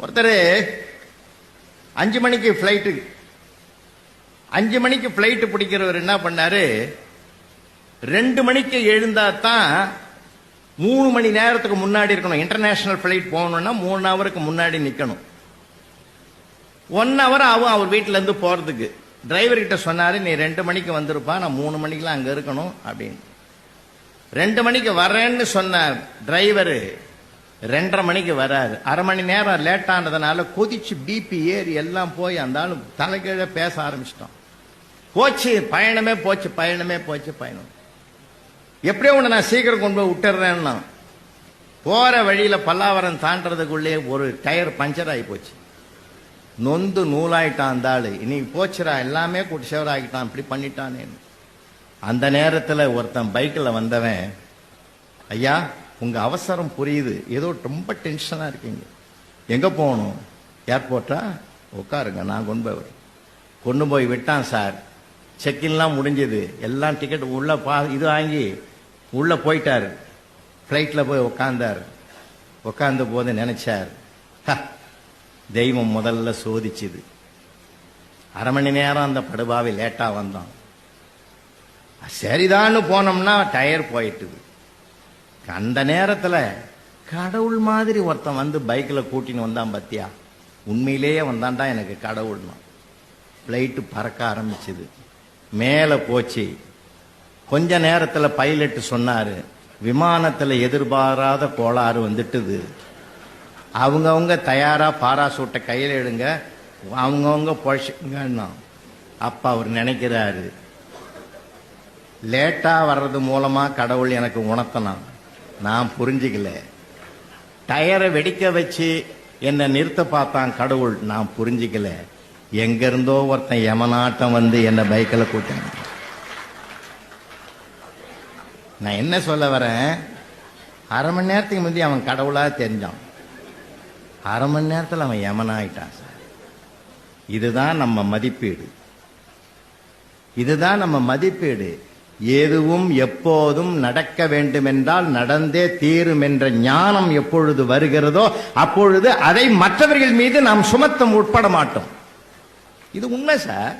ஒருத்தர் 5 மணிக்கு ஃபிளைட்டு 5 மணிக்கு ஃபிளைட் பிடிக்கிறவர் என்ன பண்ணாரு, 2 மணிக்கு எழுந்தா தான் 3 மணி நேரத்துக்கு முன்னாடி இருக்கணும். இன்டர்நேஷனல் ஃபிளைட் போகணும்னா 3 ஹவருக்கு முன்னாடி நிக்கணும். 1 ஹவர் ஆகும் அவர் வீட்டுல இருந்து போறதுக்கு. டிரைவர் கிட்ட சொன்னாரு, நீ 2 மணிக்கு வந்திருப்பா, நான் 3 மணிக்கெல்லாம் அங்க இருக்கணும் அப்படின்னு. 2 மணிக்கு வரேன்னு சொன்ன டிரைவர் 2:30 மணிக்கு வராரு. அரை மணி நேரம் லேட் ஆனதுனால கொதிச்சு பிபி ஏறி எல்லாம் போய் அந்த ஆளு தலைகீழ பேச ஆரம்பிச்சிட்டோம். போச்சு பயணமே போச்சு, பயணமே போச்சு, பயணம். எப்படியோ ஒண்ணு நான் சீக்கிரம் கொண்டு போய் விட்டுறேன்னா போற வழியில பல்லாவரம் தாண்டறதுக்குள்ளே ஒரு டயர் பஞ்சர் ஆகி போச்சு. நொந்து நூலாயிட்டான் அந்த ஆளு. இன்னைக்கு போச்சுரா, எல்லாமே கூட்டு சேவர் ஆகிட்டான், இப்படி பண்ணிட்டானே. அந்த நேரத்தில் ஒருத்தன் பைக்கில் வந்தவன், ஐயா உங்க அவசரம் புரியுது, ஏதோ ரொம்ப டென்ஷனா இருக்கீங்க, எங்க போகணும்? ஏர்போர்ட்டா? உட்காருங்க, நான் கொண்டு போய் விட்டான் சார். செக்கின்லாம் முடிஞ்சது, எல்லாம் டிக்கெட் உள்ள இது வாங்கி உள்ள போயிட்டாரு. பிளைட்ல போய் உட்கார்ந்தார். உட்கார்ந்த போது நினைச்சார், தெய்வம் முதல்ல சோதிச்சுது. அரை மணி நேரம் அந்த படுபாவை லேட்டா வந்தோம். சரிதான்னு போனோம்னா டயர் போயிட்டுது. அந்த நேரத்தில் கடவுள் மாதிரி ஒருத்தன் வந்து பைக்கில் கூட்டின்னு வந்தான் பத்தியா, உண்மையிலேயே வந்தான்டா எனக்கு கடவுள்னா. பிளைட்டு பறக்க ஆரம்பிச்சுது, மேலே போச்சு. கொஞ்ச நேரத்தில் பைலட் சொன்னாரு, விமானத்தில் எதிர்பாராத கோளாறு வந்துட்டுது, அவங்கவுங்க தயாரா பாராசூட்டை கையில் எடுங்க, அவங்கவுங்க பொழைச்சுங்கன்னா. அப்ப அவர் நினைக்கிறாரு, லேட்டா வர்றது மூலமா கடவுள் எனக்கு உணர்த்தினான், நான் புரிஞ்சுக்கல. டயரை வெடிக்க வச்சு என்ன நிறுத்த பார்த்தான் கடவுள், நான் புரிஞ்சுக்கல. எங்க இருந்தோ ஒருத்தன் யமனாட்டம் வந்து என்ன பைக்கில் கூட்டான். நான் என்ன சொல்ல வரேன், அரை மணி நேரத்துக்கு முந்தி அவன் கடவுளா தெரிஞ்சான், அரை மணி நேரத்தில் அவன் யமனாயிட்டான் சார். இதுதான் நம்ம மதிப்பீடு, இதுதான் நம்ம மதிப்பீடு. எதுவும் எப்போதும் நடக்க வேண்டும் என்றால் நடந்தே தீரும் என்ற ஞானம் எப்பொழுது வருகிறதோ அப்பொழுது அதை மற்றவர்கள் மீது நாம் சுமத்த உட்பட மாட்டோம். இது உண்மை சார்.